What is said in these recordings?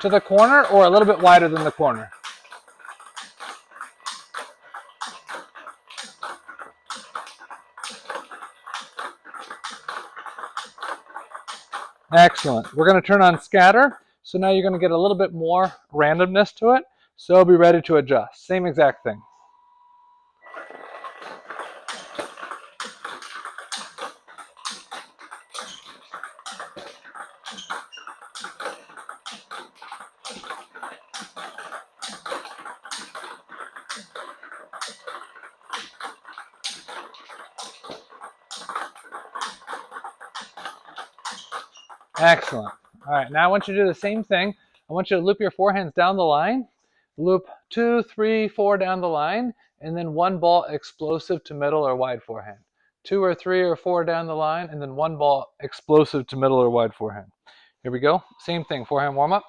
to the corner or a little bit wider than the corner. Excellent. We're going to turn on scatter. So now you're going to get a little bit more randomness to it. So be ready to adjust. Same exact thing. Excellent. All right, now I want you to do the same thing. I want you to loop your forehands down the line, loop 2, 3, 4 down the line, and then one ball explosive to middle or wide forehand. 2 or 3 or 4 down the line, and then one ball explosive to middle or wide forehand. Here we go. Same thing, forehand warm up.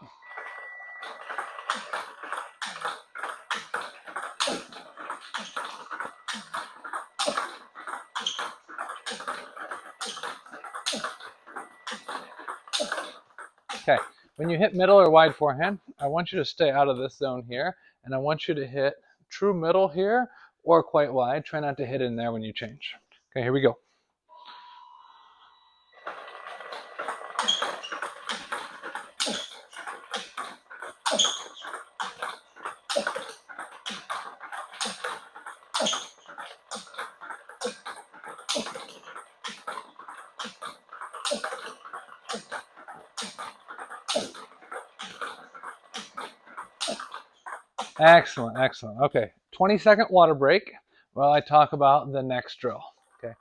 Okay, when you hit middle or wide forehand, I want you to stay out of this zone here, and I want you to hit true middle here or quite wide. Try not to hit in there when you change. Okay, here we go. Excellent, excellent. Okay, 20-second water break while I talk about the next drill. Okay.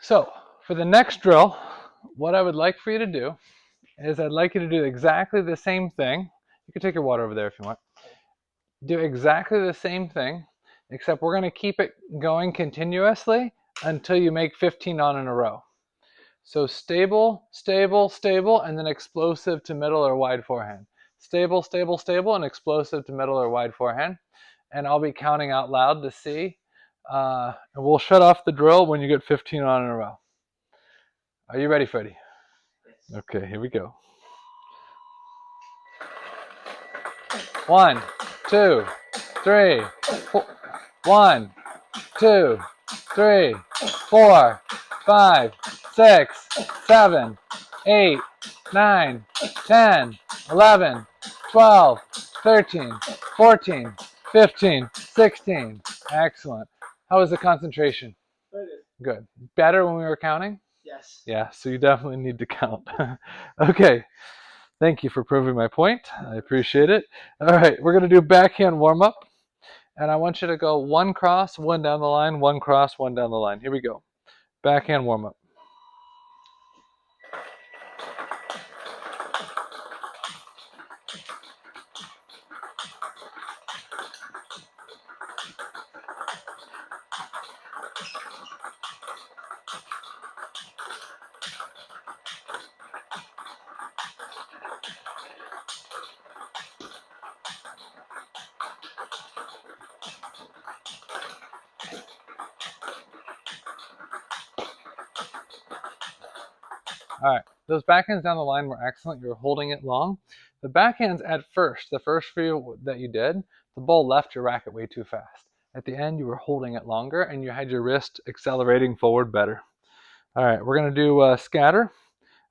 So for the next drill, what I would like for you to do is I'd like you to do exactly the same thing. You can take your water over there if you want. Do exactly the same thing, except we're going to keep it going continuously until you make 15 on in a row. So stable, stable, stable, and then explosive to middle or wide forehand. Stable, stable, stable, and explosive to middle or wide forehand. And I'll be counting out loud to see. And we'll shut off the drill when you get 15 on in a row. Are you ready, Freddie? Yes. Okay, here we go. 1, 2, 3, 4. 1, 2, 3, 4, 5, 6, 7, 8, 9, 10, 11, 12, 13, 14, 15, 16. Excellent. How was the concentration? Good. Better when we were counting? Yes. Yeah, so you definitely need to count. Okay. Thank you for proving my point. I appreciate it. All right, we're going to do backhand warm-up. And I want you to go 1 cross, 1 down the line, 1 cross, 1 down the line. Here we go. Backhand warm-up. All right, those backhands down the line were excellent. You were holding it long. The backhands at first, the first few that you did, the ball left your racket way too fast. At the end, you were holding it longer and you had your wrist accelerating forward better. All right, we're going to do scatter.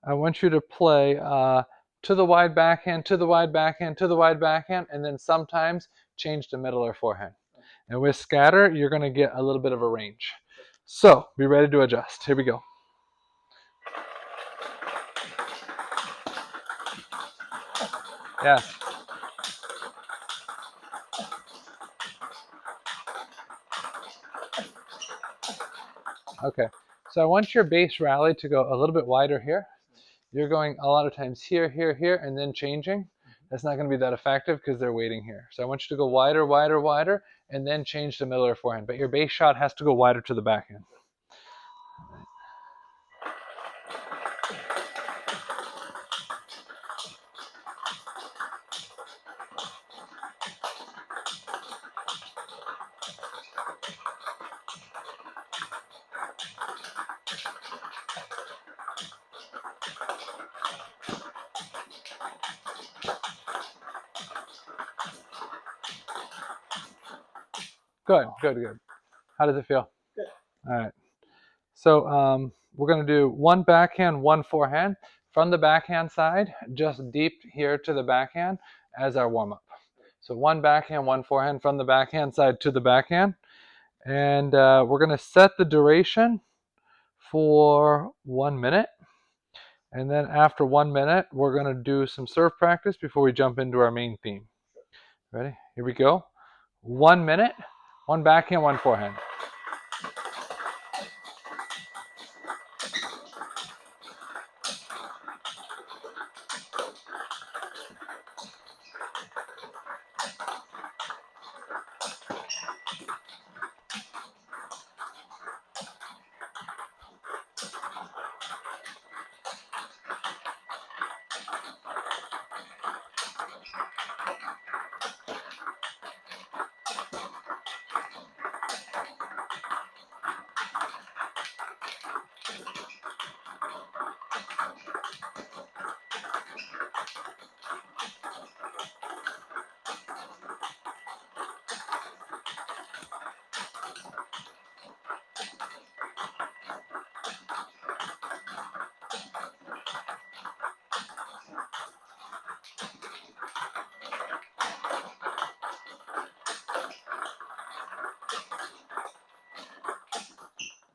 I want you to play to the wide backhand, to the wide backhand, to the wide backhand, and then sometimes change to middle or forehand. And with scatter, you're going to get a little bit of a range. So be ready to adjust. Here we go. Yes. Okay. So I want your base rally to go a little bit wider here. You're going a lot of times here, here, here, and then changing. That's not going to be that effective because they're waiting here. So I want you to go wider, wider, wider, and then change to middle or forehand. But your base shot has to go wider to the backhand. Good, good, good. How does it feel? Good. All right. So we're going to do one backhand, one forehand. From the backhand side, just deep here to the backhand as our warm-up. So one backhand, one forehand from the backhand side to the backhand. And we're going to set the duration for 1 minute. And then after 1 minute, we're going to do some serve practice before we jump into our main theme. Ready? Here we go. 1 minute, one backhand, one forehand.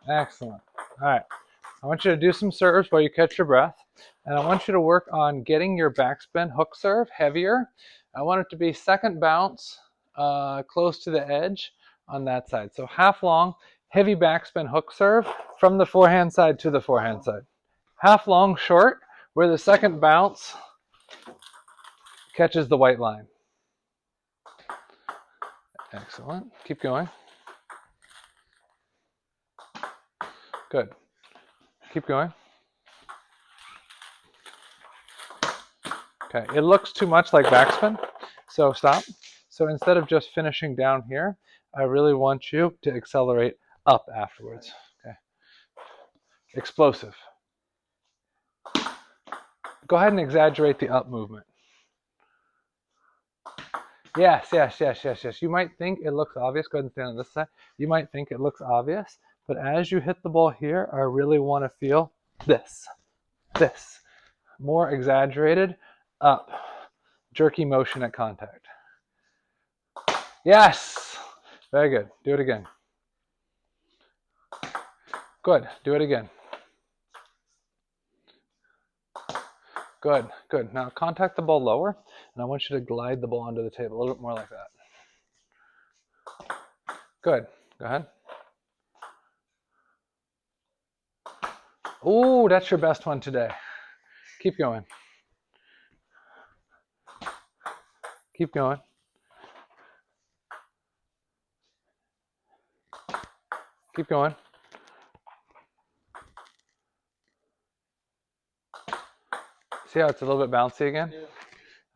Excellent. All right. I want you to do some serves while you catch your breath. And I want you to work on getting your backspin hook serve heavier. I want it to be second bounce close to the edge on that side. So half long, heavy backspin hook serve from the forehand side to the forehand side. Half long, short, where the second bounce catches the white line. Excellent. Keep going. Good. Keep going. Okay, it looks too much like backspin, so stop. So instead of just finishing down here, I really want you to accelerate up afterwards. Okay. Explosive. Go ahead and exaggerate the up movement. Yes, yes, yes, yes, yes. You might think it looks obvious. Go ahead and stand on this side. You might think it looks obvious, but as you hit the ball here, I really want to feel this. More exaggerated, up. Jerky motion at contact. Yes! Very good. Do it again. Good. Do it again. Good, good. Now contact the ball lower, and I want you to glide the ball onto the table a little bit more like that. Good. Go ahead. Ooh, that's your best one today. Keep going. Keep going. Keep going. See how it's a little bit bouncy again? Yeah.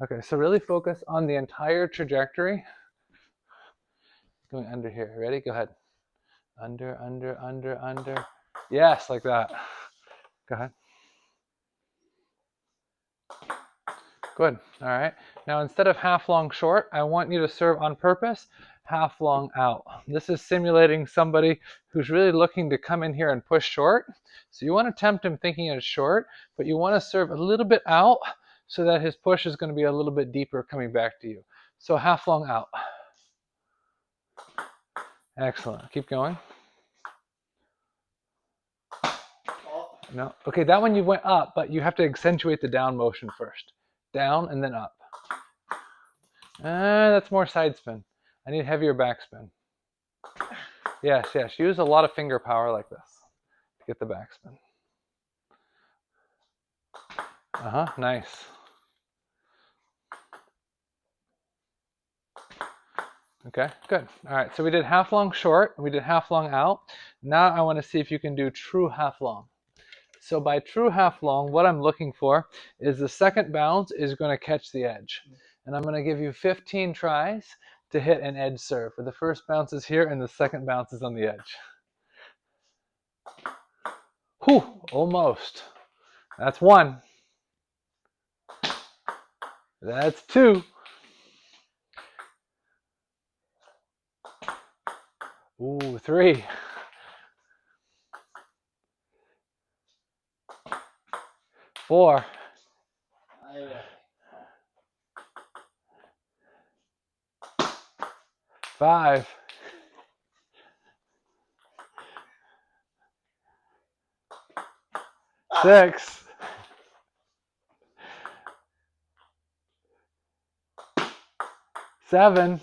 Okay, so really focus on the entire trajectory. Going under here. Ready? Go ahead. Under, under, under, under. Yes, like that. Go ahead. Good. All right. Now instead of half long short, I want you to serve on purpose half long out. This is simulating somebody who's really looking to come in here and push short. So you want to tempt him thinking it's short, but you want to serve a little bit out so that his push is going to be a little bit deeper coming back to you. So half long out. Excellent. Keep going. No. Okay, that one you went up, but you have to accentuate the down motion first. Down and then up. That's more side spin. I need heavier backspin. Yes, yes. Use a lot of finger power like this to get the backspin. Nice. Okay, good. All right, so we did half long short, we did half long out. Now I want to see if you can do true half long. So by true half long, what I'm looking for is the second bounce is going to catch the edge. And I'm going to give you 15 tries to hit an edge serve. Where the first bounce is here and the second bounce is on the edge. Whew, almost. That's one. That's two. Ooh, 3. 4. 5. 6. 7.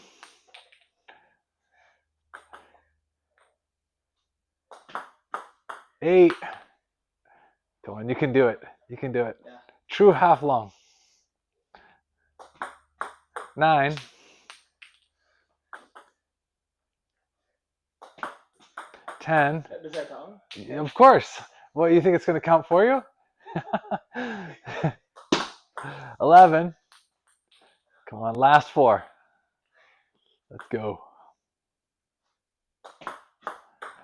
8. Come on, you can do it. You can do it. Yeah. True half long. 9. 10. Does that count? Of course. What, you think it's going to count for you? 11. Come on, last 4. Let's go.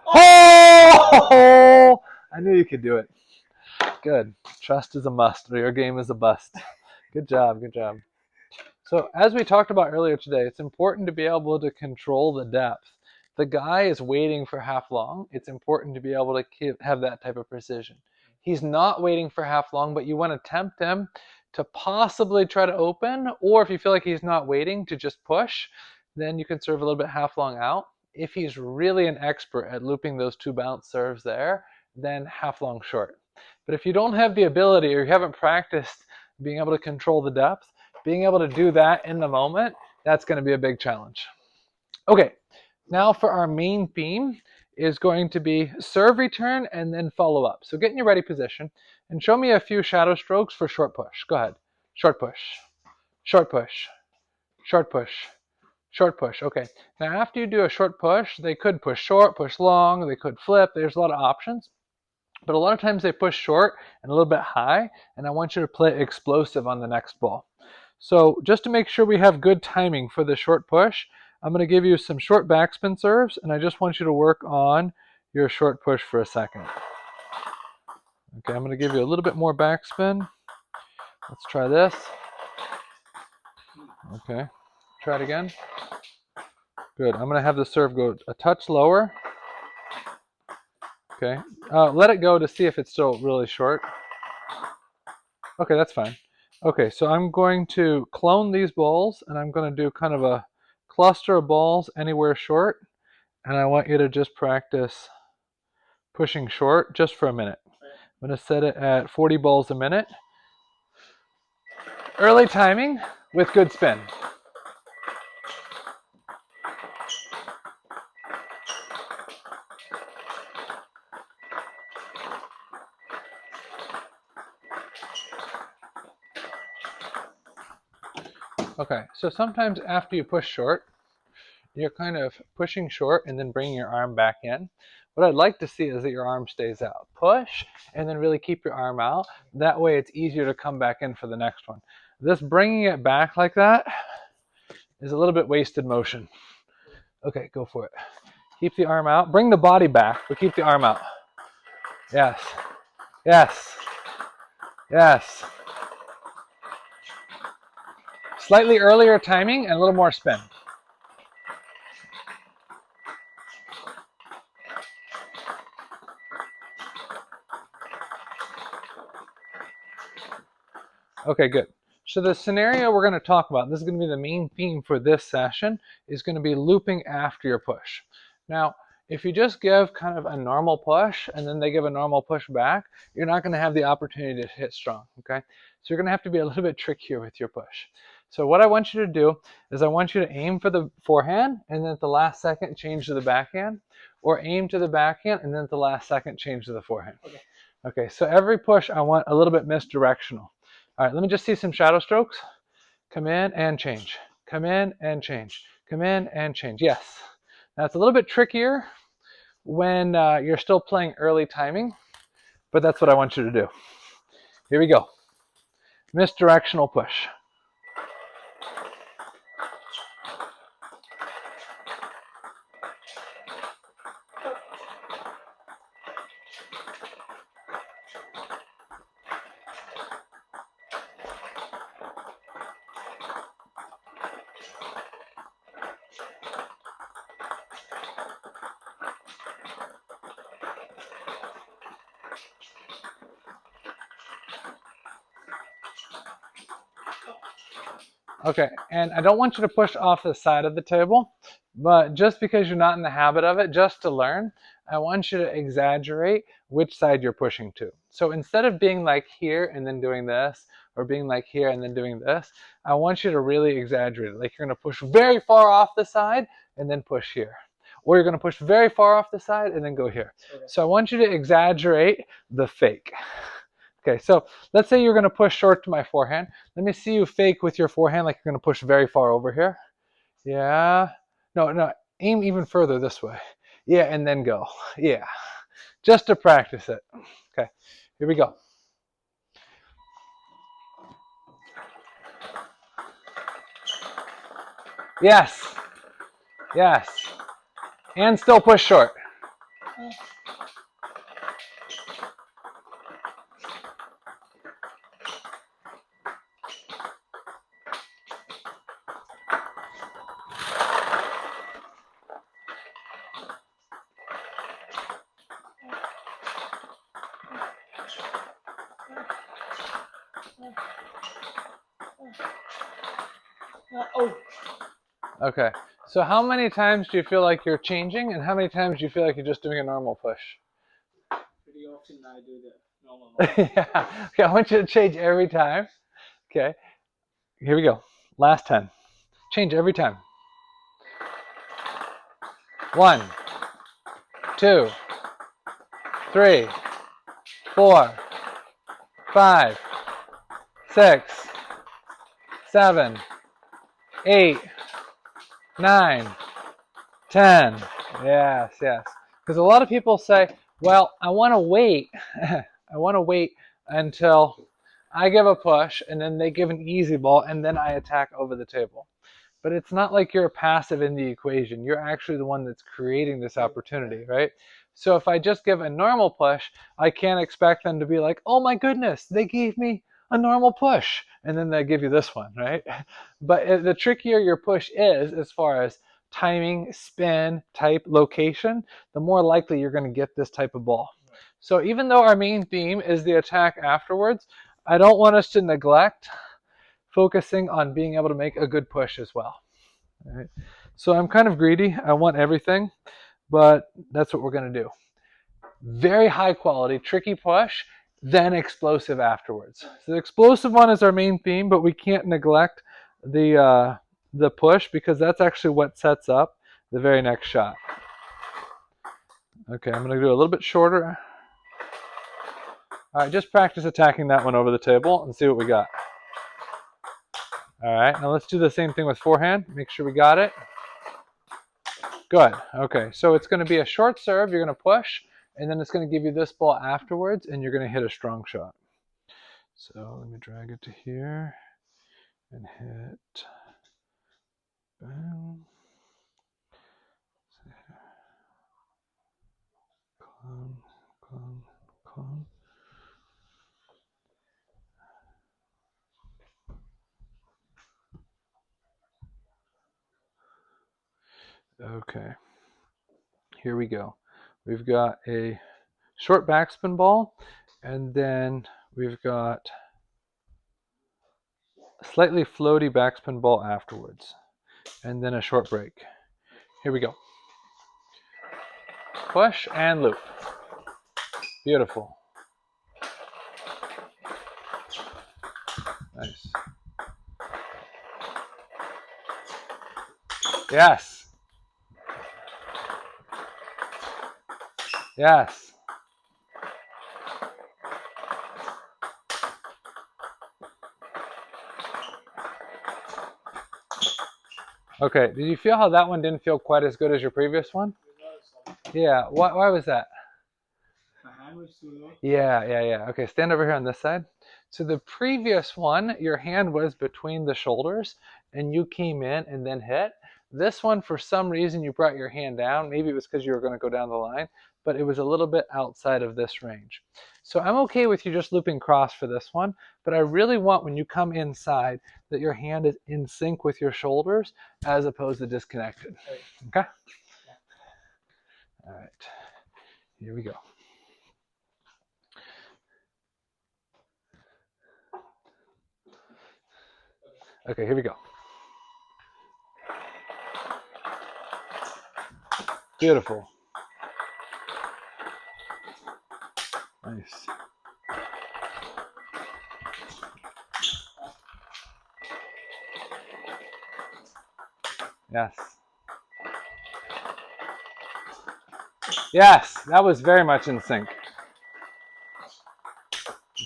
Oh! I knew you could do it. Good. Trust is a must, or your game is a bust. Good job, good job. So as we talked about earlier today, it's important to be able to control the depth. The guy is waiting for half long. It's important to be able to have that type of precision. He's not waiting for half long, but you want to tempt him to possibly try to open, or if you feel like he's not waiting, to just push. Then you can serve a little bit half long out. If he's really an expert at looping those 2 bounce serves there, then half long short. But if you don't have the ability, or you haven't practiced being able to control the depth, being able to do that in the moment, that's going to be a big challenge. Okay, now for our main theme is going to be serve return and then follow up. So get in your ready position and show me a few shadow strokes for short push. Go ahead. Short push, short push, short push, short push. Okay, now after you do a short push, they could push short, push long, they could flip. There's a lot of options. But a lot of times they push short and a little bit high, and I want you to play explosive on the next ball. So just to make sure we have good timing for the short push, I'm going to give you some short backspin serves, and I just want you to work on your short push for a second. Okay, I'm going to give you a little bit more backspin. Let's try this. Okay, try it again. Good. I'm going to have the serve go a touch lower. Okay, let it go to see if it's still really short. Okay, that's fine. Okay, so I'm going to clone these balls, and I'm going to do kind of a cluster of balls anywhere short, and I want you to just practice pushing short just for a minute. I'm going to set it at 40 balls a minute. Early timing with good spin. Okay, so sometimes after you push short, you're kind of pushing short and then bringing your arm back in. What I'd like to see is that your arm stays out. Push and then really keep your arm out. That way it's easier to come back in for the next one. This bringing it back like that is a little bit wasted motion. Okay, go for it. Keep the arm out. Bring the body back, but keep the arm out. Yes. Yes. Yes. Slightly earlier timing and a little more spin. Okay, good. So the scenario we're going to talk about, this is going to be the main theme for this session, is going to be looping after your push. Now, if you just give kind of a normal push and then they give a normal push back, you're not going to have the opportunity to hit strong, okay? So you're going to have to be a little bit trickier with your push. So what I want you to do is I want you to aim for the forehand and then at the last second change to the backhand, or aim to the backhand and then at the last second change to the forehand. Okay, so every push I want a little bit misdirectional. All right, let me just see some shadow strokes. Come in and change. Come in and change. Come in and change. Yes. Now it's a little bit trickier when you're still playing early timing, but that's what I want you to do. Here we go. Misdirectional push. Okay, and I don't want you to push off the side of the table, but just because you're not in the habit of it, just to learn, I want you to exaggerate which side you're pushing to. So instead of being like here and then doing this, or being like here and then doing this, I want you to really exaggerate it. Like you're going to push very far off the side and then push here. Or you're going to push very far off the side and then go here. Okay. So I want you to exaggerate the fake. Okay, so let's say you're going to push short to my forehand. Let me see you fake with your forehand like you're going to push very far over here. Yeah. No, aim even further this way. Yeah, and then go. Yeah, just to practice it. Okay, here we go. Yes, yes. And still push short. Okay, so how many times do you feel like you're changing, and how many times do you feel like you're just doing a normal push? Pretty often I do the normal. Yeah. Okay, I want you to change every time. Okay, here we go. Last 10. Change every time. 1, 2, 3, 4, 5, 6, 7, 8, 9, 10. Yes, yes. Because a lot of people say, well, I want to wait. I want to wait until I give a push and then they give an easy ball and then I attack over the table. But it's not like you're passive in the equation. You're actually the one that's creating this opportunity, right? So if I just give a normal push, I can't expect them to be like, oh my goodness, they gave me a normal push. And then they give you this one, right? But the trickier your push is, as far as timing, spin, type, location, the more likely you're going to get this type of ball. So even though our main theme is the attack afterwards, I don't want us to neglect focusing on being able to make a good push as well. All right. So I'm kind of greedy. I want everything, but that's what we're going to do. Very high quality, tricky push, then explosive afterwards. So the explosive one is our main theme, but we can't neglect the push because that's actually what sets up the very next shot. Okay, I'm going to do a little bit shorter. All right, just practice attacking that one over the table and see what we got. All right, now let's do the same thing with forehand. Make sure we got it. Good. Okay, so it's going to be a short serve. You're going to push, and then it's going to give you this ball afterwards, and you're going to hit a strong shot. So let me drag it to here and hit. Boom. Clone. Okay, here we go. We've got a short backspin ball, and then we've got a slightly floaty backspin ball afterwards, and then a short break. Here we go. Push and loop. Beautiful. Nice. Yes. Yes. Okay, did you feel how that one didn't feel quite as good as your previous one? Yeah, why was that? My hand was too low. Yeah. Okay, stand over here on this side. So the previous one, your hand was between the shoulders and you came in and then hit. This one, for some reason, you brought your hand down. Maybe it was because you were going to go down the line, but it was a little bit outside of this range. So I'm okay with you just looping cross for this one, but I really want when you come inside that your hand is in sync with your shoulders as opposed to disconnected. Okay? All right, here we go. Okay, here we go. Beautiful. Nice. Yes. Yes, that was very much in sync.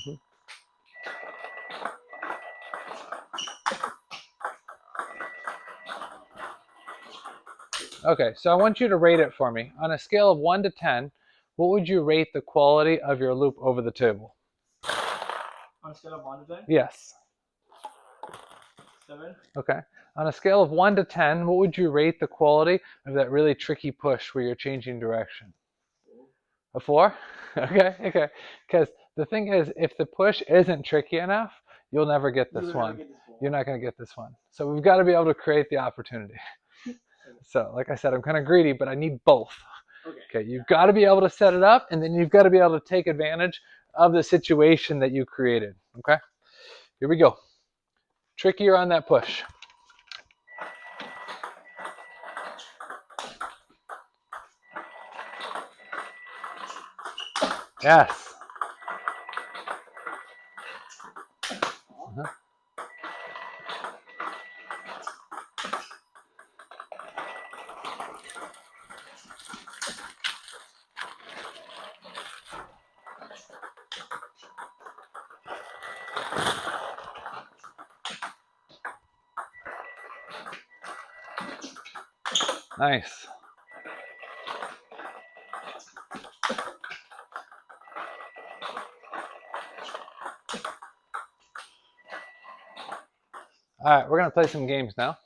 Mhm. Okay, so I want you to rate it for me. On a scale of 1 to 10, what would you rate the quality of your loop over the table? On a scale of 1 to 10? Yes. 7. Okay. On a scale of 1 to 10, what would you rate the quality of that really tricky push where you're changing direction? 4. A 4? Okay, okay. Because the thing is, if the push isn't tricky enough, you'll never get this one. You're not going to get this one. So we've got to be able to create the opportunity. So, like I said, I'm kind of greedy, but I need both. Okay, you've got to be able to set it up, and then you've got to be able to take advantage of the situation that you created. Okay, here we go. Trickier on that push. Yes. Uh-huh. Nice. All right, we're going to play some games now.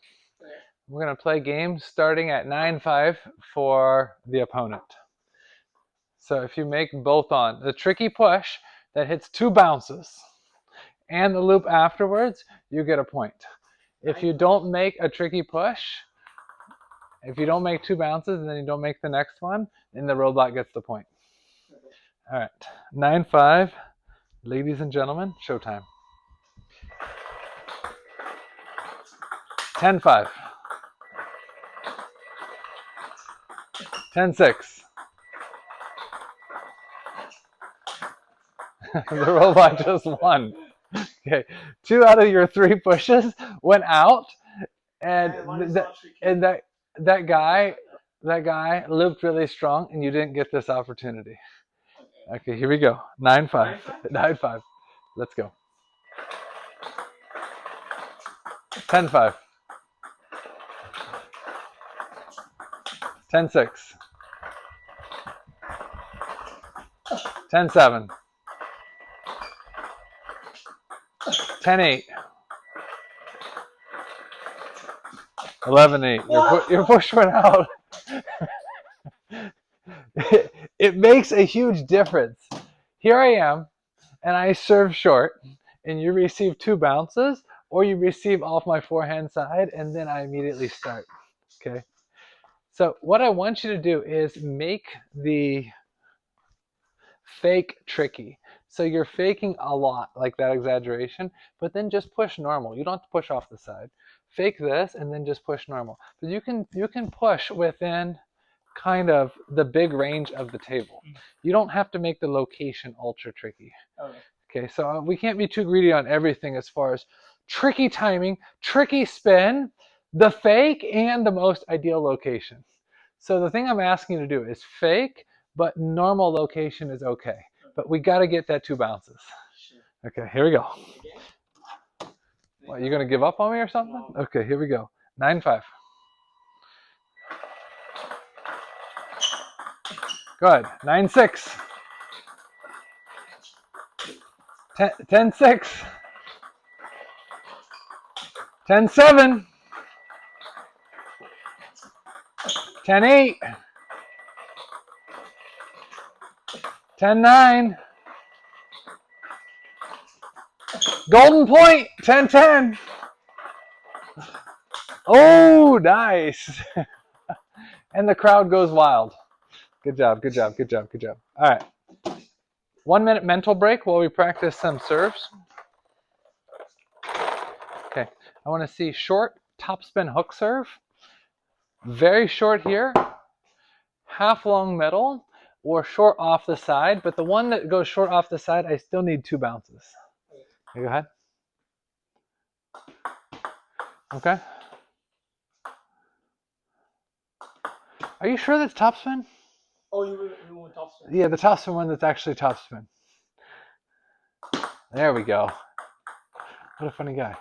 We're going to play games starting at 9-5 for the opponent. So if you make both on, the tricky push that hits 2 bounces and the loop afterwards, you get a point. If you don't make a tricky push, if you don't make 2 bounces and then you don't make the next one, then the robot gets the point. All right, 9-5, ladies and gentlemen, showtime. 10-5. 10-6. The robot just won. Okay, 2 out of your 3 pushes went out, and that guy looped really strong, and you didn't get this opportunity. Okay, here we go. 9-5. 9-5. Let's go. 10-5. 10-6. 10-7. 10-8. 11-8. Your push went out. It makes a huge difference. Here I am, and I serve short, and you receive 2 bounces, or you receive off my forehand side, and then I immediately start. Okay. So what I want you to do is make the fake tricky. So you're faking a lot, like that exaggeration, but then just push normal. You don't have to push off the side. Fake this and then just push normal. But you can push within kind of the big range of the table. You don't have to make the location ultra tricky. Okay, so we can't be too greedy on everything as far as tricky timing, tricky spin, the fake, and the most ideal location. So the thing I'm asking you to do is fake, but normal location is okay. But we got to get that 2 bounces. Okay, here we go. What, you going to give up on me or something? Okay, here we go. 9-5. Good. 9-6. 10-6. 10-7. 10-8. 10-9. Golden point. 10-10. Oh, nice. And the crowd goes wild. Good job, good job, good job, good job. All right. 1 minute mental break while we practice some serves. Okay, I want to see short topspin hook serve. Very short here. half long middle or short off the side, but the one that goes short off the side, I still need 2 bounces. Okay, go ahead. Okay. Are you sure that's topspin? Oh, you want topspin? Yeah, the topspin one that's actually topspin. There we go. What a funny guy.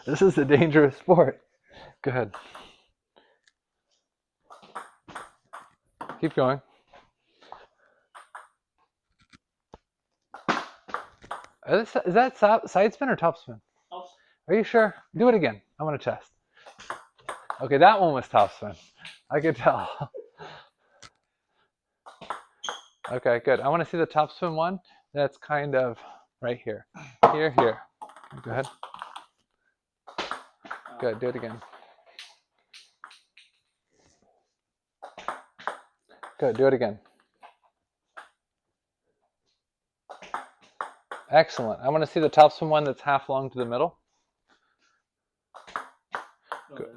This is a dangerous sport. Go ahead. Keep going. Is that side spin or topspin? Topspin. Are you sure? Do it again. I want to test. Okay, that one was topspin. I could tell. Okay, good. I want to see the topspin one. That's kind of right here. Here. Go ahead. Good. Do it again. Good. Do it again. Excellent. I want to see the topspin one that's half long to the middle. Good.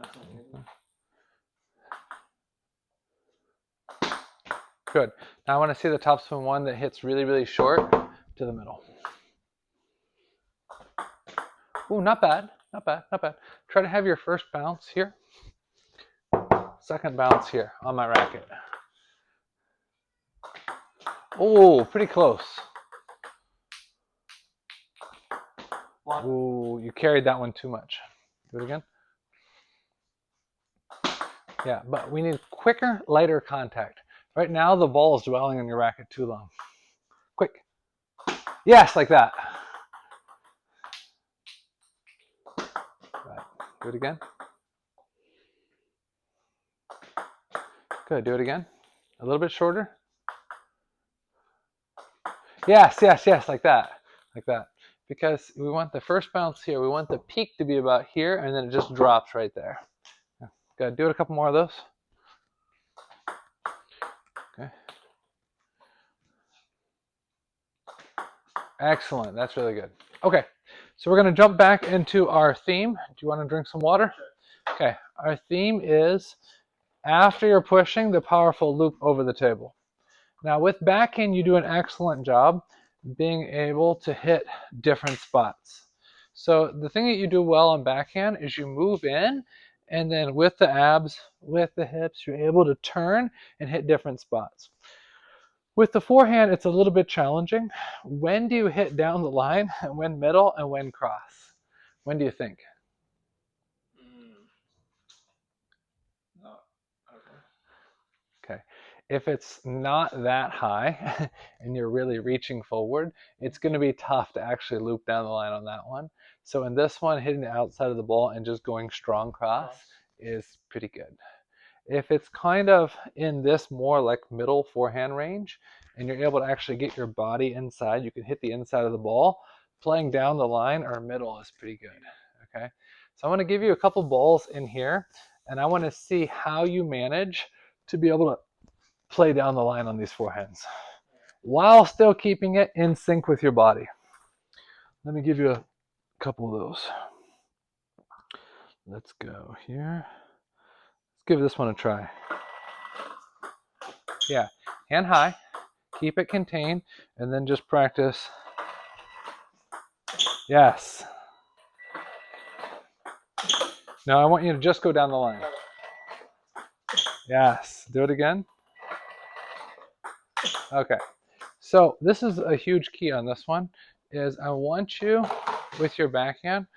Good. Now I want to see the topspin one that hits really, really short to the middle. Ooh, not bad. Not bad. Not bad. Try to have your first bounce here. Second bounce here on my racket. Oh, pretty close. Ooh, you carried that one too much. Do it again. Yeah, but we need quicker, lighter contact. Right now, the ball is dwelling on your racket too long. Quick. Yes, like that. Right. Do it again. Good. Do it again. A little bit shorter. Yes, like that. Like that. Because we want the first bounce here. We want the peak to be about here, and then it just drops right there. Good. Do it a couple more of those. Okay. Excellent. That's really good. Okay. So we're going to jump back into our theme. Do you want to drink some water? Okay. Our theme is after you're pushing the powerful loop over the table. Now with backhand, you do an excellent job being able to hit different spots. So the thing that you do well on backhand is you move in, and then with the abs, with the hips, you're able to turn and hit different spots. With the forehand, it's a little bit challenging. When do you hit down the line, and when middle, and when cross? When do you think? No. Okay. If it's not that high and you're really reaching forward, it's going to be tough to actually loop down the line on that one. So in this one, hitting the outside of the ball and just going strong cross is pretty good. If it's kind of in this more like middle forehand range and you're able to actually get your body inside, you can hit the inside of the ball. Playing down the line or middle is pretty good. Okay. So I want to give you a couple balls in here, and I want to see how you manage to be able to play down the line on these forehands while still keeping it in sync with your body. Let me give you a couple of those. Let's go here. Let's give this one a try. Yeah, hand high, keep it contained, and then just practice. Yes. Now I want you to just go down the line. Yes. Do it again. Okay. So this is a huge key on this one, is I want you, with your backhand,